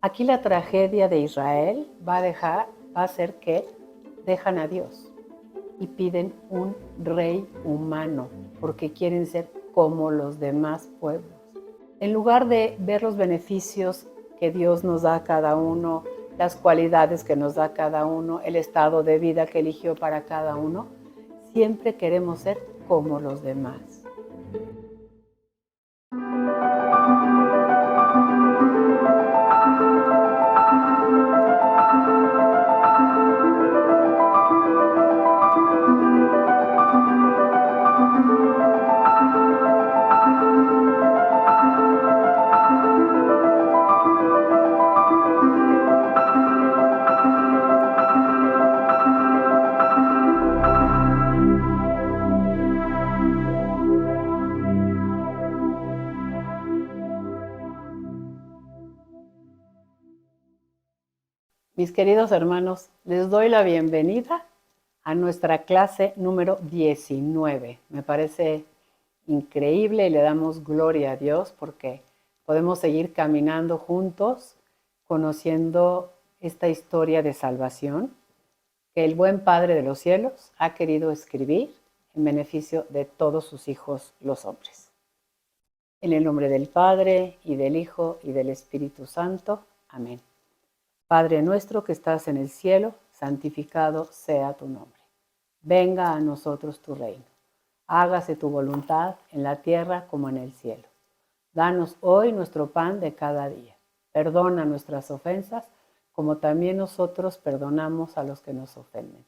Aquí la tragedia de Israel va a ser que dejan a Dios y piden un rey humano porque quieren ser como los demás pueblos. En lugar de ver los beneficios que Dios nos da a cada uno, las cualidades que nos da cada uno, el estado de vida que eligió para cada uno, siempre queremos ser como los demás. Mis queridos hermanos, les doy la bienvenida a nuestra clase número 19. Me parece increíble y le damos gloria a Dios porque podemos seguir caminando juntos, conociendo esta historia de salvación que el buen Padre de los cielos ha querido escribir en beneficio de todos sus hijos los hombres. En el nombre del Padre, y del Hijo, y del Espíritu Santo. Amén. Padre nuestro que estás en el cielo, santificado sea tu nombre. Venga a nosotros tu reino. Hágase tu voluntad en la tierra como en el cielo. Danos hoy nuestro pan de cada día. Perdona nuestras ofensas, como también nosotros perdonamos a los que nos ofenden.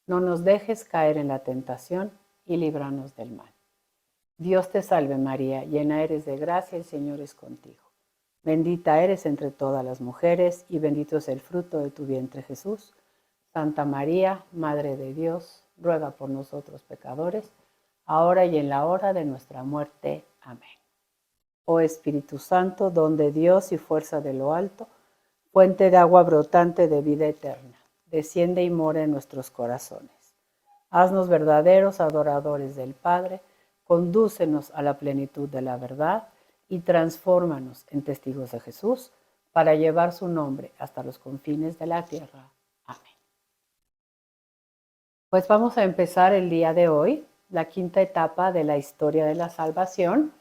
No nos dejes caer en la tentación y líbranos del mal. Dios te salve María, llena eres de gracia, el Señor es contigo. Bendita eres entre todas las mujeres y bendito es el fruto de tu vientre Jesús. Santa María, Madre de Dios, ruega por nosotros pecadores, ahora y en la hora de nuestra muerte. Amén. Oh Espíritu Santo, don de Dios y fuerza de lo alto, fuente de agua brotante de vida eterna, desciende y mora en nuestros corazones. Haznos verdaderos adoradores del Padre, condúcenos a la plenitud de la verdad y transfórmanos en testigos de Jesús para llevar su nombre hasta los confines de la tierra. Amén. Pues vamos a empezar el día de hoy la quinta etapa de la historia de la salvación,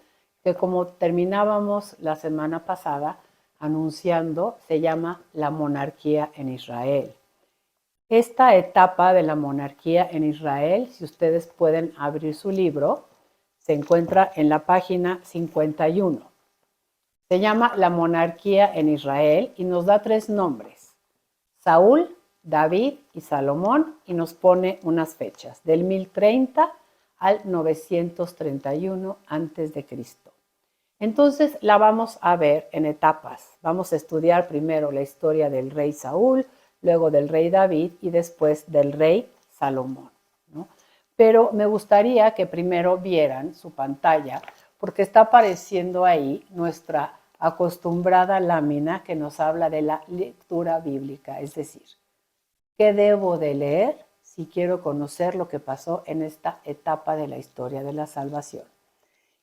que como terminábamos la semana pasada anunciando, se llama la monarquía en Israel. Esta etapa de la monarquía en Israel, si ustedes pueden abrir su libro, se encuentra en la página 51. Se llama La monarquía en Israel y nos da 3 nombres: Saúl, David y Salomón, y nos pone unas fechas, del 1030 al 931 a.C. Entonces la vamos a ver en etapas. Vamos a estudiar primero la historia del rey Saúl, luego del rey David y después del rey Salomón, ¿no? Pero me gustaría que primero vieran su pantalla porque está apareciendo ahí nuestra acostumbrada lámina que nos habla de la lectura bíblica, es decir, ¿qué debo de leer si quiero conocer lo que pasó en esta etapa de la historia de la salvación?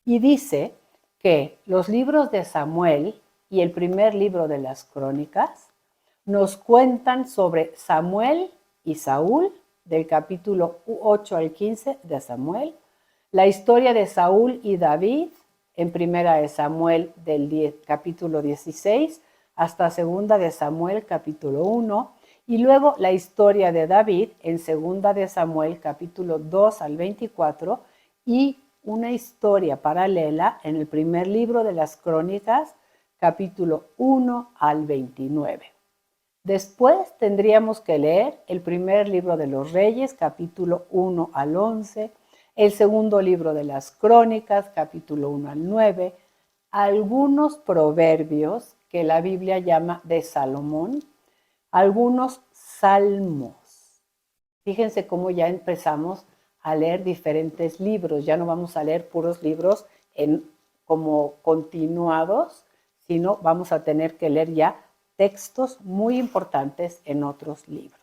Y dice que los libros de Samuel y el primer libro de las Crónicas nos cuentan sobre Samuel y Saúl, del capítulo 8 al 15 de Samuel, la historia de Saúl y David, en primera de Samuel del capítulo 16 hasta segunda de Samuel capítulo 1, y luego la historia de David en segunda de Samuel capítulo 2 al 24 y una historia paralela en el primer libro de las Crónicas capítulo 1 al 29. Después tendríamos que leer el primer libro de los Reyes, capítulo 1 al 11, el segundo libro de las Crónicas, capítulo 1 al 9, algunos proverbios que la Biblia llama de Salomón, algunos salmos. Fíjense cómo ya empezamos a leer diferentes libros, ya no vamos a leer puros libros como continuados, sino vamos a tener que leer ya textos muy importantes en otros libros.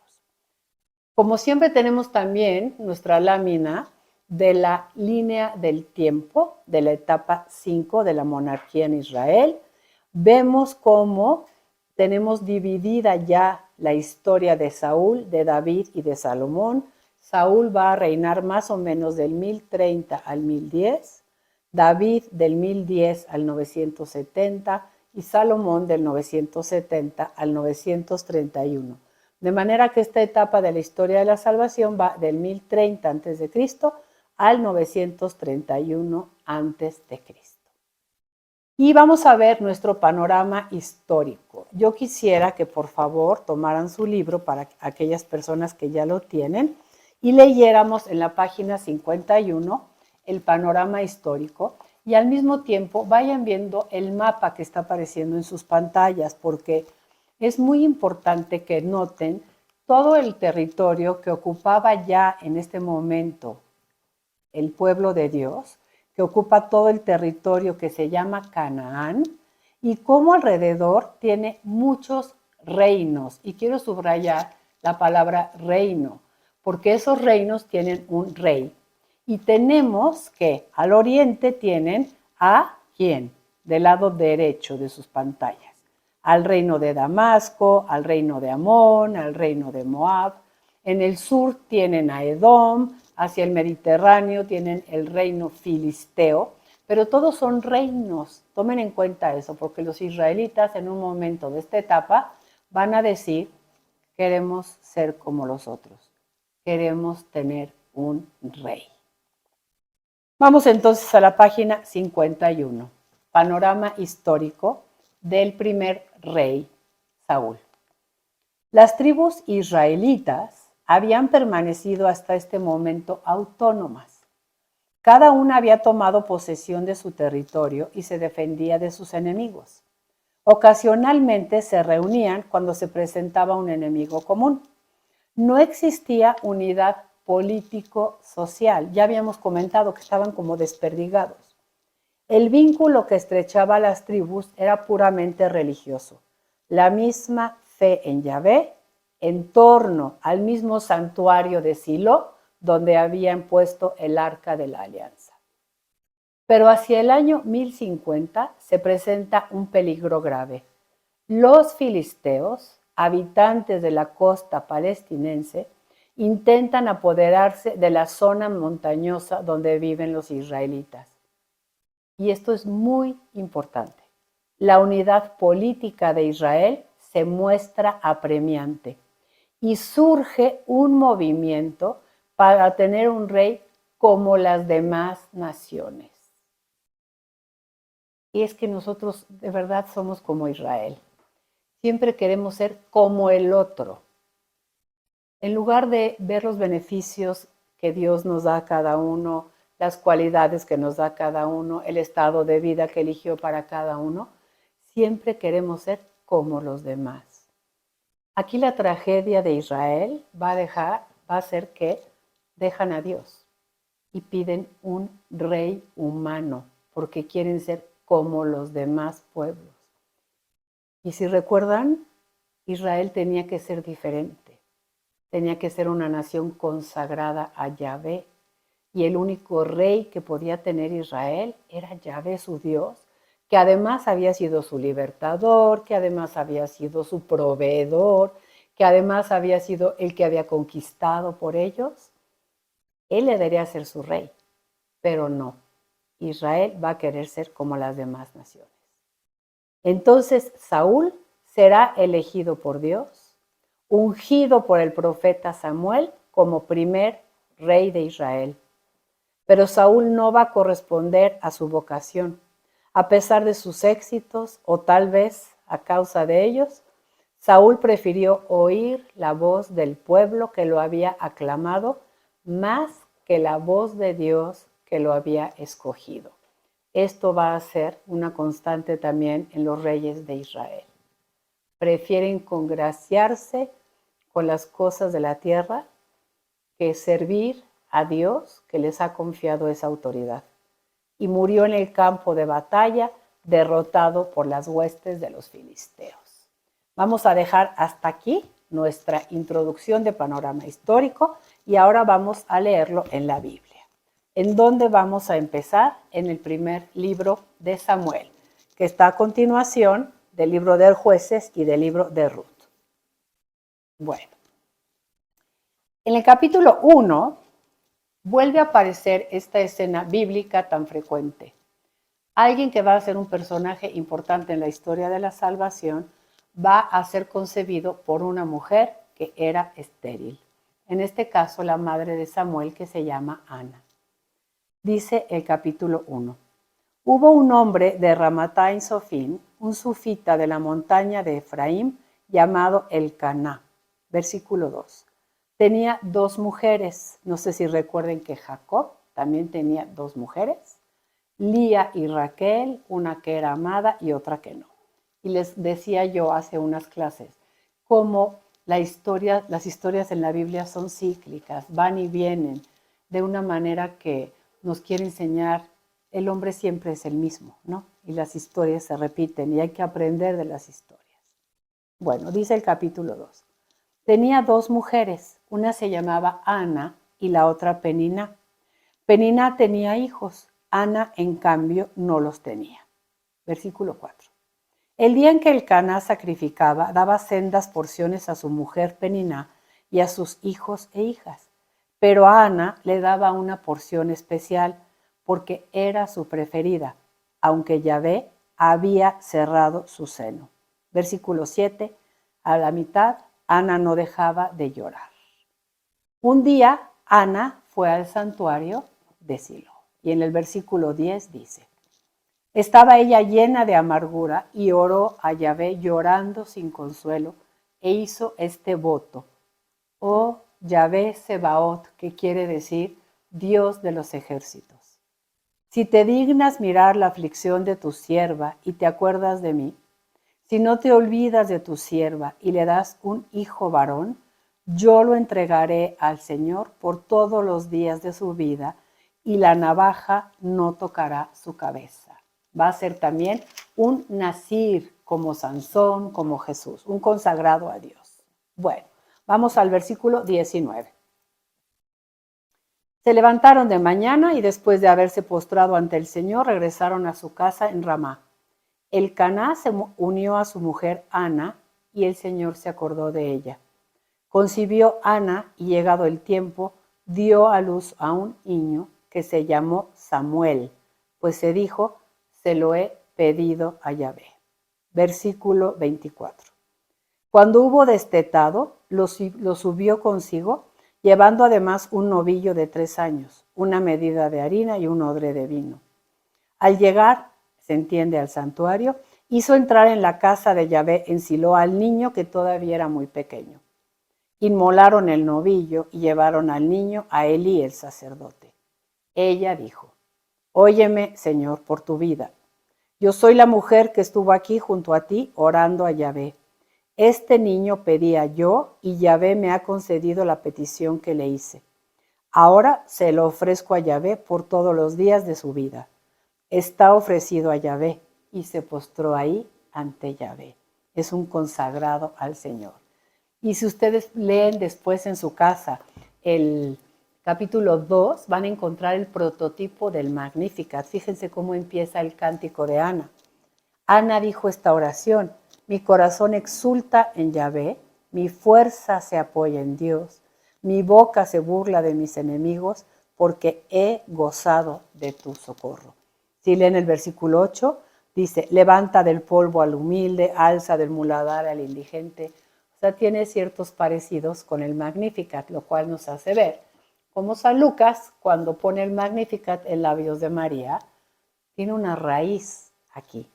Como siempre tenemos también nuestra lámina de la línea del tiempo de la etapa 5 de la monarquía en Israel. Vemos cómo tenemos dividida ya la historia de Saúl, de David y de Salomón. Saúl va a reinar más o menos del 1030 al 1010, David del 1010 al 970 y Salomón del 970 al 931. De manera que esta etapa de la historia de la salvación va del 1030 a.C. al 931 a.C. Y vamos a ver nuestro panorama histórico. Yo quisiera que por favor tomaran su libro para aquellas personas que ya lo tienen y leyéramos en la página 51 el panorama histórico y al mismo tiempo vayan viendo el mapa que está apareciendo en sus pantallas, porque es muy importante que noten todo el territorio que ocupaba ya en este momento el pueblo de Dios, que ocupa todo el territorio que se llama Canaán, y cómo alrededor tiene muchos reinos. Y quiero subrayar la palabra reino, porque esos reinos tienen un rey. Y tenemos que al oriente tienen a ¿quién? Del lado derecho de sus pantallas. Al reino de Damasco, al reino de Amón, al reino de Moab. En el sur tienen a Edom, hacia el Mediterráneo tienen el reino filisteo, pero todos son reinos. Tomen en cuenta eso, porque los israelitas en un momento de esta etapa van a decir, queremos ser como los otros, queremos tener un rey. Vamos entonces a la página 51, panorama histórico del primer rey, Saúl. Las tribus israelitas habían permanecido hasta este momento autónomas. Cada una había tomado posesión de su territorio y se defendía de sus enemigos. Ocasionalmente se reunían cuando se presentaba un enemigo común. No existía unidad político-social. Ya habíamos comentado que estaban como desperdigados. El vínculo que estrechaba a las tribus era puramente religioso. La misma fe en Yahvé, en torno al mismo santuario de Silo, donde habían puesto el arca de la alianza. Pero hacia el año 1050 se presenta un peligro grave. Los filisteos, habitantes de la costa palestinense, intentan apoderarse de la zona montañosa donde viven los israelitas. Y esto es muy importante. La unidad política de Israel se muestra apremiante y surge un movimiento para tener un rey como las demás naciones. Y es que nosotros de verdad somos como Israel. Siempre queremos ser como el otro. En lugar de ver los beneficios que Dios nos da a cada uno, las cualidades que nos da cada uno, el estado de vida que eligió para cada uno, siempre queremos ser como los demás. Aquí la tragedia de Israel va a ser que dejan a Dios y piden un rey humano porque quieren ser como los demás pueblos. Y si recuerdan, Israel tenía que ser diferente. Tenía que ser una nación consagrada a Yahvé. Y el único rey que podía tener Israel era Yahvé, su Dios, que además había sido su libertador, que además había sido su proveedor, que además había sido el que había conquistado por ellos. Él le debería ser su rey, pero no. Israel va a querer ser como las demás naciones. Entonces Saúl será elegido por Dios, ungido por el profeta Samuel como primer rey de Israel. Pero Saúl no va a corresponder a su vocación. A pesar de sus éxitos, o tal vez a causa de ellos, Saúl prefirió oír la voz del pueblo que lo había aclamado más que la voz de Dios que lo había escogido. Esto va a ser una constante también en los reyes de Israel. Prefieren congraciarse con las cosas de la tierra que servir a Dios que les ha confiado esa autoridad. Y murió en el campo de batalla, derrotado por las huestes de los filisteos. Vamos a dejar hasta aquí nuestra introducción de panorama histórico y ahora vamos a leerlo en la Biblia. ¿En dónde vamos a empezar? En el primer libro de Samuel, que está a continuación del libro de Jueces y del libro de Ruth. Bueno, en el capítulo 1 vuelve a aparecer esta escena bíblica tan frecuente. Alguien que va a ser un personaje importante en la historia de la salvación va a ser concebido por una mujer que era estéril. En este caso, la madre de Samuel, que se llama Ana. Dice el capítulo 1. Hubo un hombre de Ramatain Sofín, un sufita de la montaña de Efraín, llamado Elcaná. Versículo 2. Tenía 2 mujeres. No sé si recuerden que Jacob también tenía 2 mujeres. Lía y Raquel, una que era amada y otra que no. Y les decía yo hace unas clases cómo las historias en la Biblia son cíclicas, van y vienen, de una manera que nos quiere enseñar, el hombre siempre es el mismo, ¿no? Y las historias se repiten y hay que aprender de las historias. Bueno, dice el capítulo 2. Tenía 2 mujeres, una se llamaba Ana y la otra Penina. Penina tenía hijos, Ana en cambio no los tenía. Versículo 4. El día en que Elcaná sacrificaba, daba sendas porciones a su mujer Penina y a sus hijos e hijas, pero a Ana le daba una porción especial porque era su preferida, aunque Yahvé había cerrado su seno. Versículo 7. A la mitad, Ana no dejaba de llorar. Un día, Ana fue al santuario de Silo. Y en el versículo 10 dice, estaba ella llena de amargura y oró a Yahvé llorando sin consuelo e hizo este voto. Oh Yahvé Sebaot, que quiere decir Dios de los ejércitos. Si te dignas mirar la aflicción de tu sierva y te acuerdas de mí, si no te olvidas de tu sierva y le das un hijo varón, yo lo entregaré al Señor por todos los días de su vida y la navaja no tocará su cabeza. Va a ser también un nazir como Sansón, como Jesús, un consagrado a Dios. Bueno, vamos al versículo 19. Se levantaron de mañana y después de haberse postrado ante el Señor, regresaron a su casa en Ramá. Elcaná se unió a su mujer Ana y el Señor se acordó de ella. Concibió Ana y llegado el tiempo, dio a luz a un niño que se llamó Samuel, pues se dijo, se lo he pedido a Yahvé. Versículo 24. Cuando hubo destetado, lo subió consigo, llevando además un novillo de 3 años, una medida de harina y un odre de vino. Al llegar, se entiende, al santuario, hizo entrar en la casa de Yahvé en Silo al niño que todavía era muy pequeño. Inmolaron el novillo y llevaron al niño a Elí el sacerdote. Ella dijo, óyeme, Señor, por tu vida. Yo soy la mujer que estuvo aquí junto a ti orando a Yahvé. Este niño pedía yo y Yahvé me ha concedido la petición que le hice. Ahora se lo ofrezco a Yahvé por todos los días de su vida. Está ofrecido a Yahvé y se postró ahí ante Yahvé. Es un consagrado al Señor. Y si ustedes leen después en su casa el capítulo 2, van a encontrar el prototipo del Magnificat. Fíjense cómo empieza el cántico de Ana. Ana dijo esta oración, mi corazón exulta en Yahvé, mi fuerza se apoya en Dios, mi boca se burla de mis enemigos, porque he gozado de tu socorro. Si leen el versículo 8, dice, levanta del polvo al humilde, alza del muladar al indigente. O sea, tiene ciertos parecidos con el Magnificat, lo cual nos hace ver cómo San Lucas, cuando pone el Magnificat en labios de María, tiene una raíz aquí,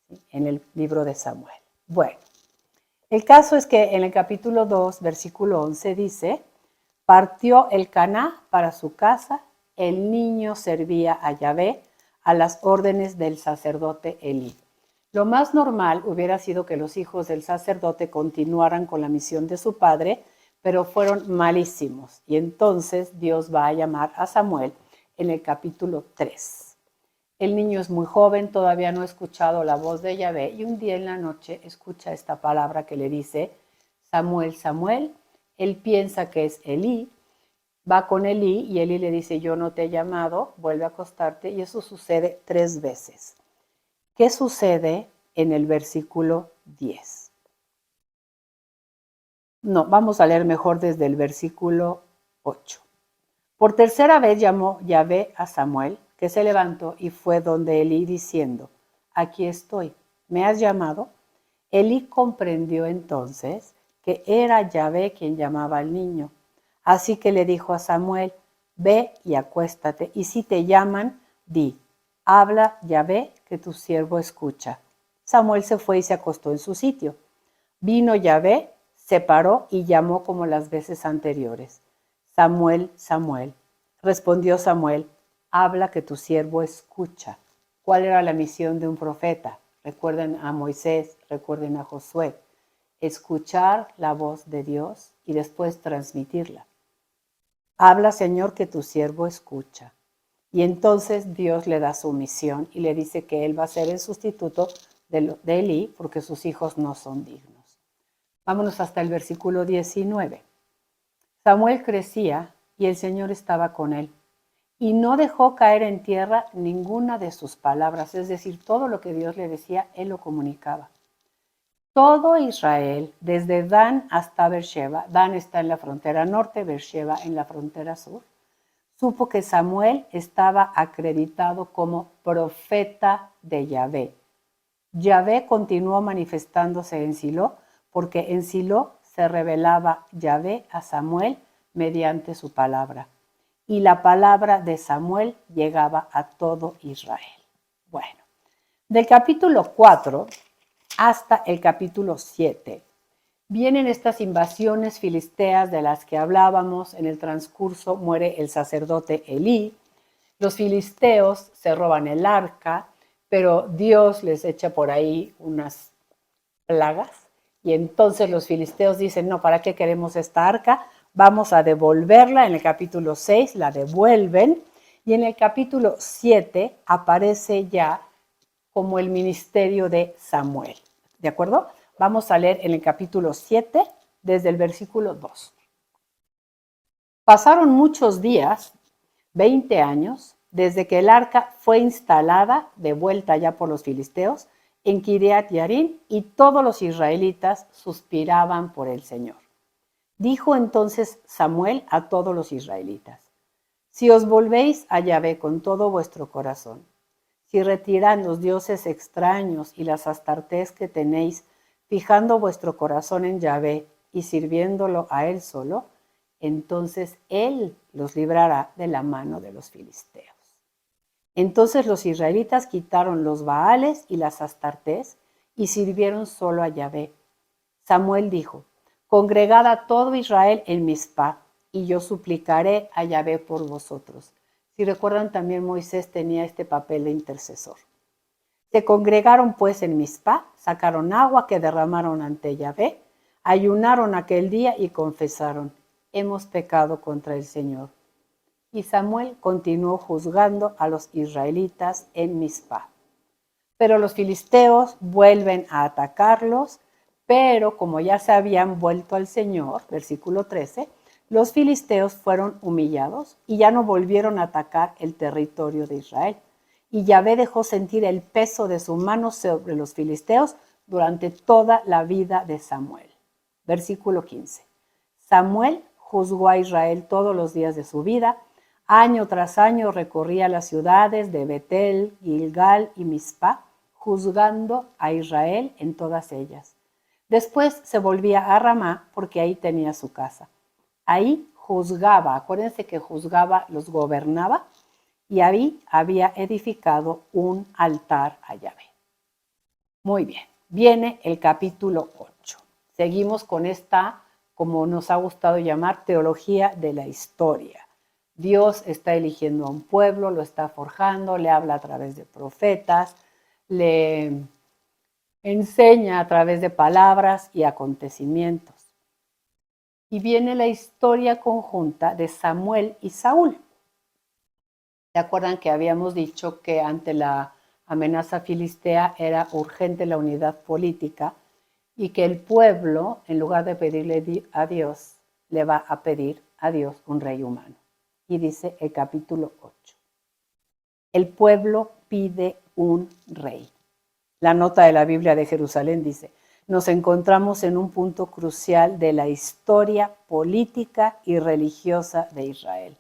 ¿sí?, en el libro de Samuel. Bueno, el caso es que en el capítulo 2, versículo 11 dice, partió Elcaná para su casa, el niño servía a Yahvé a las órdenes del sacerdote Elí. Lo más normal hubiera sido que los hijos del sacerdote continuaran con la misión de su padre, pero fueron malísimos. Y entonces Dios va a llamar a Samuel en el capítulo 3. El niño es muy joven, todavía no ha escuchado la voz de Yahvé, y un día en la noche escucha esta palabra que le dice, Samuel, Samuel. Él piensa que es Elí, va con Elí y Elí le dice, yo no te he llamado, vuelve a acostarte, y eso sucede 3 veces. ¿Qué sucede en el versículo 10. No, vamos a leer mejor desde el versículo 8. Por tercera vez llamó Yahvé a Samuel, que se levantó y fue donde Elí diciendo, aquí estoy, ¿me has llamado? Elí comprendió entonces que era Yahvé quien llamaba al niño. Así que le dijo a Samuel, ve y acuéstate, y si te llaman, di, habla Yahvé, que tu siervo escucha. Samuel se fue y se acostó en su sitio. Vino Yahvé, se paró y llamó como las veces anteriores. Samuel, Samuel. Respondió Samuel, habla que tu siervo escucha. ¿Cuál era la misión de un profeta? Recuerden a Moisés, recuerden a Josué. Escuchar la voz de Dios y después transmitirla. Habla, Señor, que tu siervo escucha. Y entonces Dios le da su misión y le dice que él va a ser el sustituto de Elí porque sus hijos no son dignos. Vámonos hasta el versículo 19. Samuel crecía y el Señor estaba con él y no dejó caer en tierra ninguna de sus palabras, es decir, todo lo que Dios le decía, él lo comunicaba. Todo Israel, desde Dan hasta Beersheba, Dan está en la frontera norte, Beersheba en la frontera sur, supo que Samuel estaba acreditado como profeta de Yahvé. Yahvé continuó manifestándose en Silo, porque en Silo se revelaba Yahvé a Samuel mediante su palabra. Y la palabra de Samuel llegaba a todo Israel. Bueno, del capítulo 4 hasta el capítulo 7 vienen estas invasiones filisteas de las que hablábamos. En el transcurso muere el sacerdote Elí. Los filisteos se roban el arca, pero Dios les echa por ahí unas plagas y entonces los filisteos dicen, no, ¿para qué queremos esta arca? Vamos a devolverla. En el capítulo 6 la devuelven y en el capítulo 7 aparece ya como el ministerio de Samuel. ¿De acuerdo? Vamos a leer en el capítulo 7 desde el versículo 2. Pasaron muchos días, 20 años, desde que el arca fue instalada de vuelta ya por los filisteos en Kiriat Yarim y todos los israelitas suspiraban por el Señor. Dijo entonces Samuel a todos los israelitas, si os volvéis a Yahvé con todo vuestro corazón, si retiran los dioses extraños y las astartés que tenéis, fijando vuestro corazón en Yahvé y sirviéndolo a él solo, entonces él los librará de la mano de los filisteos. Entonces los israelitas quitaron los Baales y las astartés y sirvieron solo a Yahvé. Samuel dijo, congregad a todo Israel en Mizpá, y yo suplicaré a Yahvé por vosotros. Si recuerdan, también Moisés tenía este papel de intercesor. Se congregaron pues en Mizpá, sacaron agua que derramaron ante Yahvé, ayunaron aquel día y confesaron, hemos pecado contra el Señor. Y Samuel continuó juzgando a los israelitas en Mizpá. Pero los filisteos vuelven a atacarlos, pero como ya se habían vuelto al Señor, versículo 13, los filisteos fueron humillados y ya no volvieron a atacar el territorio de Israel. Y Yahvé dejó sentir el peso de su mano sobre los filisteos durante toda la vida de Samuel. Versículo 15. Samuel juzgó a Israel todos los días de su vida. Año tras año recorría las ciudades de Betel, Gilgal y Mizpá, juzgando a Israel en todas ellas. Después se volvía a Ramá porque ahí tenía su casa. Ahí juzgaba, acuérdense que juzgaba, los gobernaba, y ahí había edificado un altar a Yahvé. Muy bien, viene el capítulo 8. Seguimos con esta, como nos ha gustado llamar, teología de la historia. Dios está eligiendo a un pueblo, lo está forjando, le habla a través de profetas, le enseña a través de palabras y acontecimientos. Y viene la historia conjunta de Samuel y Saúl. ¿Se acuerdan que habíamos dicho que ante la amenaza filistea era urgente la unidad política y que el pueblo, en lugar de pedirle a Dios, le va a pedir a Dios un rey humano? Y dice el capítulo 8. El pueblo pide un rey. La nota de la Biblia de Jerusalén dice: nos encontramos en un punto crucial de la historia política y religiosa de Israel.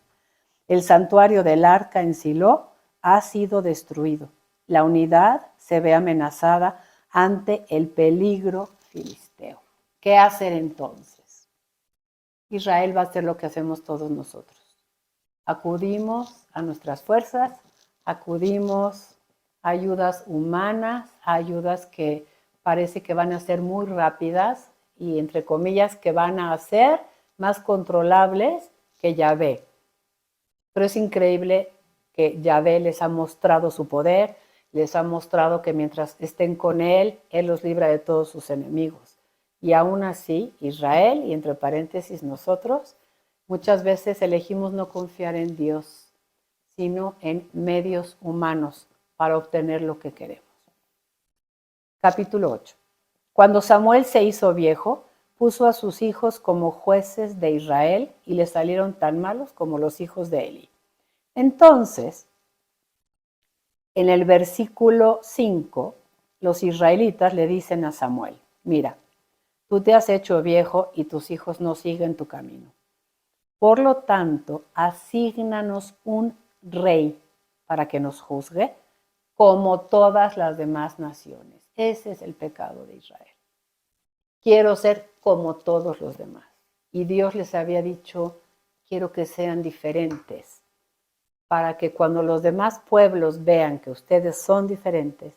El santuario del arca en Silo ha sido destruido. La unidad se ve amenazada ante el peligro filisteo. ¿Qué hacer entonces? Israel va a hacer lo que hacemos todos nosotros. Acudimos a nuestras fuerzas, acudimos a ayudas humanas, a ayudas que parece que van a ser muy rápidas y, entre comillas, que van a ser más controlables que Yahvé. Pero es increíble que Yahvé les ha mostrado su poder, les ha mostrado que mientras estén con Él, Él los libra de todos sus enemigos. Y aún así, Israel, y entre paréntesis nosotros, muchas veces elegimos no confiar en Dios, sino en medios humanos para obtener lo que queremos. Capítulo 8. Cuando Samuel se hizo viejo, puso a sus hijos como jueces de Israel y le salieron tan malos como los hijos de Eli. Entonces, en el versículo 5, los israelitas le dicen a Samuel: mira, tú te has hecho viejo y tus hijos no siguen tu camino. Por lo tanto, asígnanos un rey para que nos juzgue como todas las demás naciones. Ese es el pecado de Israel. Quiero ser como todos los demás. Y Dios les había dicho: quiero que sean diferentes, para que cuando los demás pueblos vean que ustedes son diferentes,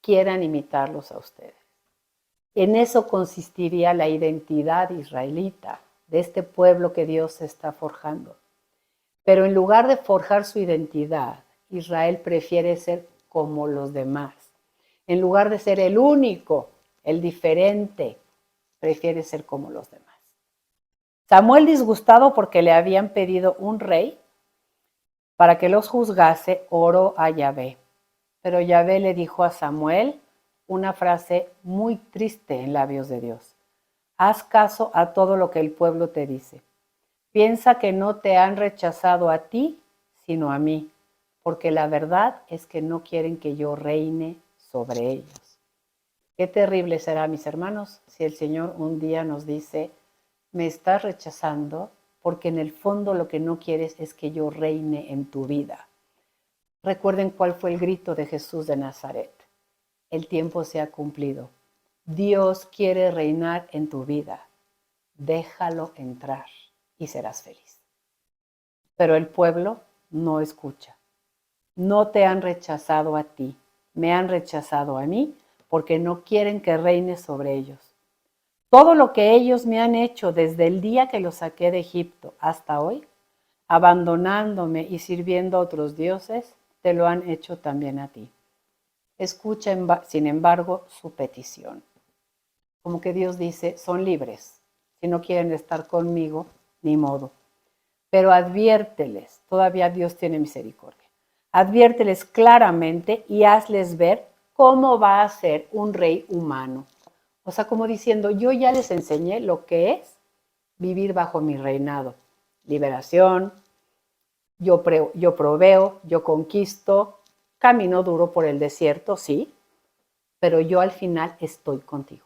quieran imitarlos a ustedes. En eso consistiría la identidad israelita, de este pueblo que Dios está forjando. Pero en lugar de forjar su identidad, Israel prefiere ser como los demás. En lugar de ser el único, el diferente, prefiere ser como los demás. Samuel, disgustado porque le habían pedido un rey para que los juzgase, oró a Yahvé. Pero Yahvé le dijo a Samuel una frase muy triste en labios de Dios: haz caso a todo lo que el pueblo te dice. Piensa que no te han rechazado a ti, sino a mí, porque la verdad es que no quieren que yo reine sobre ellos. Qué terrible será, mis hermanos, si el Señor un día nos dice: me estás rechazando porque en el fondo lo que no quieres es que yo reine en tu vida. Recuerden cuál fue el grito de Jesús de Nazaret: el tiempo se ha cumplido. Dios quiere reinar en tu vida. Déjalo entrar y serás feliz. Pero el pueblo no escucha. No te han rechazado a ti, me han rechazado a mí porque no quieren que reine sobre ellos. Todo lo que ellos me han hecho desde el día que los saqué de Egipto hasta hoy, abandonándome y sirviendo a otros dioses, te lo han hecho también a ti. Escucha, sin embargo, su petición. Como que Dios dice: son libres. Si no quieren estar conmigo, ni modo. Pero adviérteles, todavía Dios tiene misericordia. Adviérteles claramente y hazles ver cómo va a ser un rey humano. O sea, como diciendo: yo ya les enseñé lo que es vivir bajo mi reinado. Liberación, yo proveo, yo conquisto, camino duro por el desierto, sí, pero yo al final estoy contigo.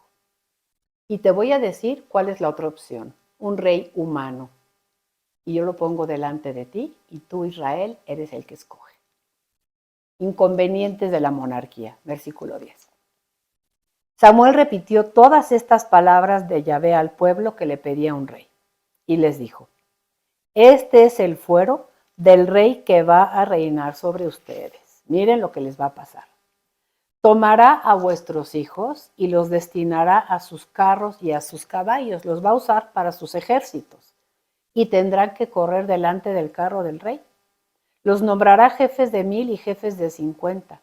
Y te voy a decir cuál es la otra opción: un rey humano. Y yo lo pongo delante de ti y tú, Israel, eres el que escoge. Inconvenientes de la monarquía, versículo 10. Samuel repitió todas estas palabras de Yahvé al pueblo que le pedía un rey. Y les dijo: este es el fuero del rey que va a reinar sobre ustedes. Miren lo que les va a pasar. Tomará a vuestros hijos y los destinará a sus carros y a sus caballos. Los va a usar para sus ejércitos. Y tendrán que correr delante del carro del rey. Los nombrará jefes de 1000 y jefes de 50.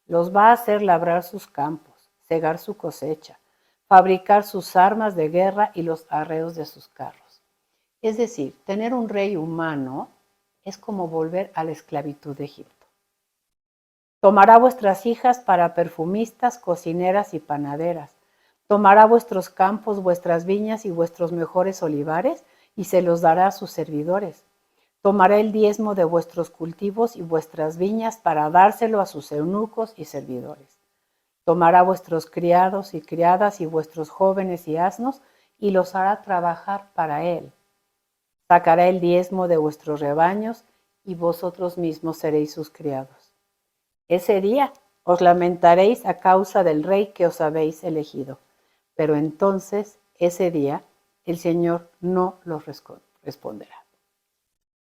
Los va a hacer labrar sus campos, cegar su cosecha, fabricar sus armas de guerra y los arreos de sus carros. Es decir, tener un rey humano es como volver a la esclavitud de Egipto. Tomará vuestras hijas para perfumistas, cocineras y panaderas. Tomará vuestros campos, vuestras viñas y vuestros mejores olivares y se los dará a sus servidores. Tomará el diezmo de vuestros cultivos y vuestras viñas para dárselo a sus eunucos y servidores. Tomará vuestros criados y criadas y vuestros jóvenes y asnos y los hará trabajar para él. Sacará el diezmo de vuestros rebaños y vosotros mismos seréis sus criados. Ese día os lamentaréis a causa del rey que os habéis elegido, pero entonces ese día el Señor no los responderá.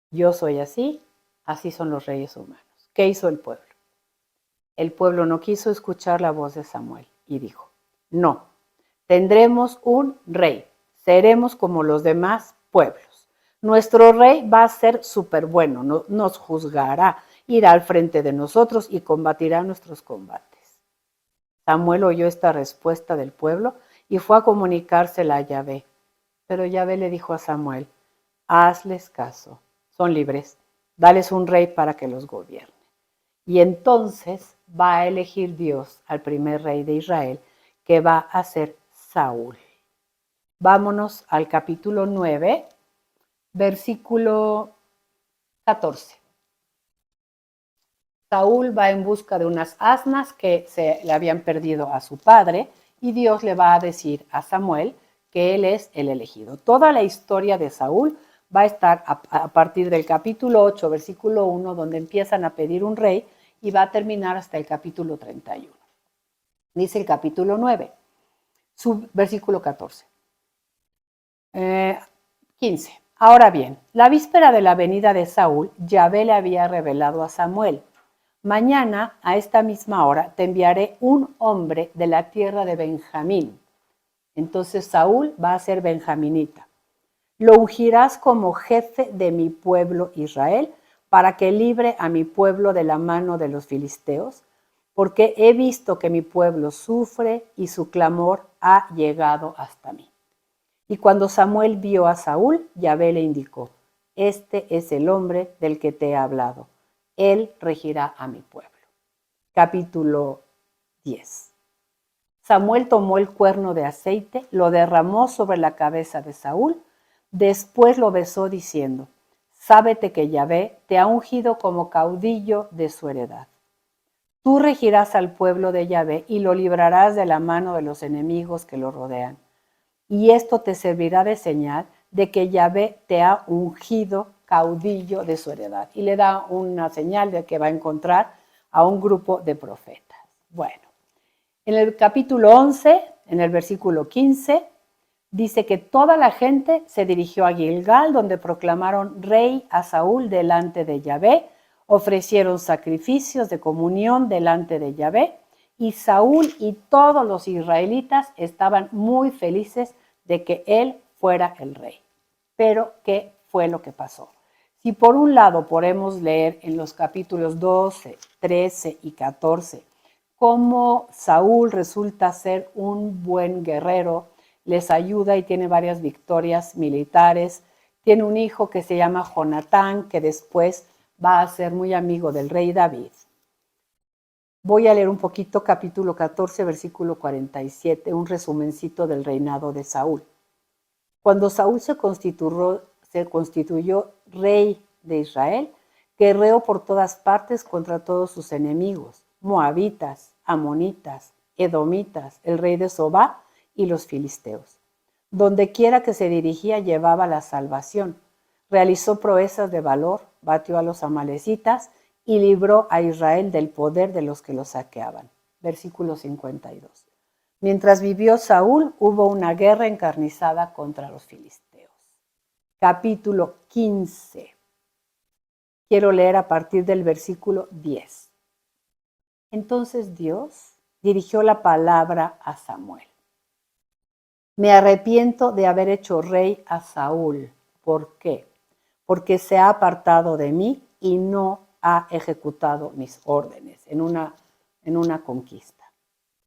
Yo soy así, así son los reyes humanos. ¿Qué hizo el pueblo? El pueblo no quiso escuchar la voz de Samuel y dijo, no, tendremos un rey, seremos como los demás pueblos. Nuestro rey va a ser súper bueno, nos juzgará, irá al frente de nosotros y combatirá nuestros combates. Samuel oyó esta respuesta del pueblo y fue a comunicársela a Yahvé. Pero Yahvé le dijo a Samuel, hazles caso, son libres, dales un rey para que los gobierne. Y entonces va a elegir Dios al primer rey de Israel, que va a ser Saúl. Vámonos al capítulo 9, versículo 14. Saúl va en busca de unas asnas que se le habían perdido a su padre y Dios le va a decir a Samuel que él es el elegido. Toda la historia de Saúl va a estar a partir del capítulo 8, versículo 1, donde empiezan a pedir un rey y va a terminar hasta el capítulo 31. Dice el capítulo 9, versículo 14. 15. Ahora bien, la víspera de la venida de Saúl, Yahvé le había revelado a Samuel, mañana a esta misma hora te enviaré un hombre de la tierra de Benjamín. Entonces Saúl va a ser benjaminita. Lo ungirás como jefe de mi pueblo Israel para que libre a mi pueblo de la mano de los filisteos, porque he visto que mi pueblo sufre y su clamor ha llegado hasta mí. Y cuando Samuel vio a Saúl, Yahvé le indicó, este es el hombre del que te he hablado. Él regirá a mi pueblo. Capítulo 10. Samuel tomó el cuerno de aceite, lo derramó sobre la cabeza de Saúl, después lo besó diciendo, sábete que Yahvé te ha ungido como caudillo de su heredad. Tú regirás al pueblo de Yahvé y lo librarás de la mano de los enemigos que lo rodean. Y esto te servirá de señal de que Yahvé te ha ungido caudillo de su heredad. Y le da una señal de que va a encontrar a un grupo de profetas. Bueno, en el capítulo 11, en el versículo 15, dice que toda la gente se dirigió a Gilgal, donde proclamaron rey a Saúl delante de Yahvé, ofrecieron sacrificios de comunión delante de Yahvé, y Saúl y todos los israelitas estaban muy felices de que él fuera el rey. Pero, ¿qué fue lo que pasó? Si por un lado podemos leer en los capítulos 12, 13 y 14 cómo Saúl resulta ser un buen guerrero, les ayuda y tiene varias victorias militares, tiene un hijo que se llama Jonatán, que después va a ser muy amigo del rey David. Voy a leer un poquito capítulo 14, versículo 47, un resumencito del reinado de Saúl. Cuando Saúl se constituyó rey de Israel, guerreó por todas partes contra todos sus enemigos, moabitas, amonitas, edomitas, el rey de Sobá y los filisteos. Donde quiera que se dirigía llevaba la salvación. Realizó proezas de valor, batió a los amalecitas y libró a Israel del poder de los que lo saqueaban. Versículo 52. Mientras vivió Saúl, hubo una guerra encarnizada contra los filisteos. Capítulo 15. Quiero leer a partir del versículo 10. Entonces Dios dirigió la palabra a Samuel. Me arrepiento de haber hecho rey a Saúl. ¿Por qué? Porque se ha apartado de mí y no ha ejecutado mis órdenes en una conquista.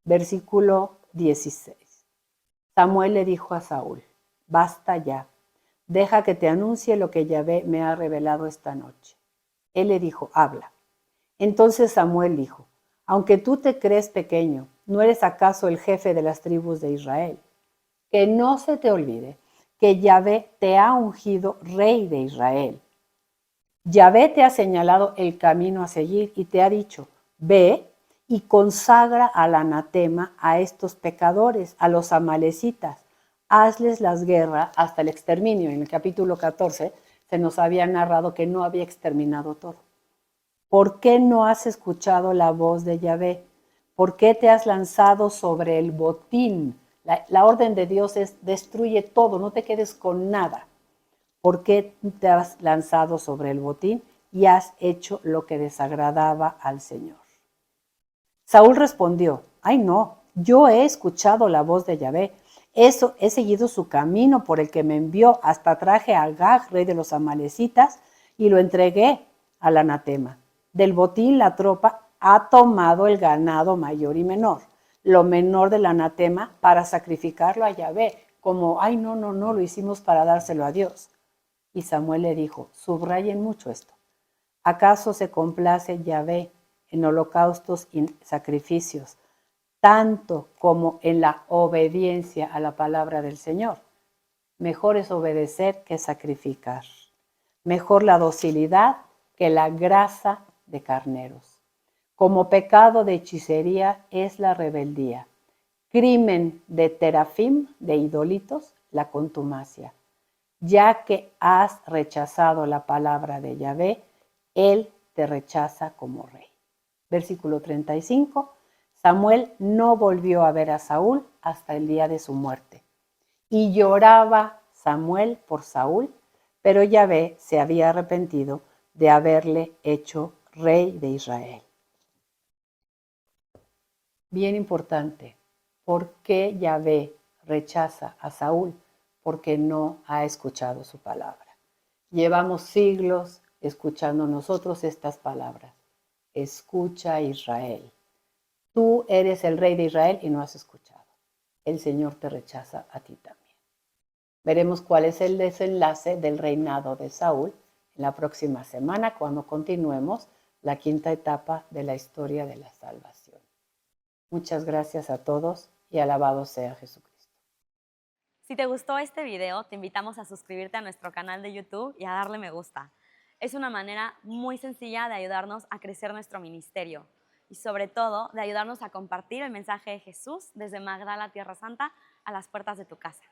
Versículo 16. Samuel le dijo a Saúl, basta ya, deja que te anuncie lo que Yahvé me ha revelado esta noche. Él le dijo, habla. Entonces Samuel dijo, aunque tú te crees pequeño, ¿no eres acaso el jefe de las tribus de Israel? Que no se te olvide que Yahvé te ha ungido rey de Israel. Yahvé te ha señalado el camino a seguir y te ha dicho, ve y consagra al anatema a estos pecadores, a los amalecitas. Hazles las guerras hasta el exterminio. En el capítulo 14 se nos había narrado que no había exterminado todo. ¿Por qué no has escuchado la voz de Yahvé? ¿Por qué te has lanzado sobre el botín? La orden de Dios es destruye todo, no te quedes con nada. ¿Por qué te has lanzado sobre el botín y has hecho lo que desagradaba al Señor? Saúl respondió, ay no, yo he escuchado la voz de Yahvé, he seguido su camino por el que me envió, hasta traje a Agag, rey de los amalecitas, y lo entregué al anatema. Del botín la tropa ha tomado el ganado mayor y menor, lo menor del anatema para sacrificarlo a Yahvé, como, ay no, lo hicimos para dárselo a Dios. Y Samuel le dijo, subrayen mucho esto, ¿acaso se complace Yahvé en holocaustos y sacrificios, tanto como en la obediencia a la palabra del Señor? Mejor es obedecer que sacrificar. Mejor la docilidad que la grasa de carneros. Como pecado de hechicería es la rebeldía. Crimen de terafim, de idólitos, la contumacia. Ya que has rechazado la palabra de Yahvé, Él te rechaza como rey. Versículo 35. Samuel no volvió a ver a Saúl hasta el día de su muerte. Y lloraba Samuel por Saúl, pero Yahvé se había arrepentido de haberle hecho rey de Israel. Bien importante, ¿por qué Yahvé rechaza a Saúl? Porque no ha escuchado su palabra. Llevamos siglos escuchando nosotros estas palabras. Escucha, Israel. Tú eres el rey de Israel y no has escuchado. El Señor te rechaza a ti también. Veremos cuál es el desenlace del reinado de Saúl en la próxima semana cuando continuemos la quinta etapa de la historia de la salvación. Muchas gracias a todos y alabado sea Jesucristo. Si te gustó este video, te invitamos a suscribirte a nuestro canal de YouTube y a darle me gusta. Es una manera muy sencilla de ayudarnos a crecer nuestro ministerio y sobre todo de ayudarnos a compartir el mensaje de Jesús desde Magdala, Tierra Santa, a las puertas de tu casa.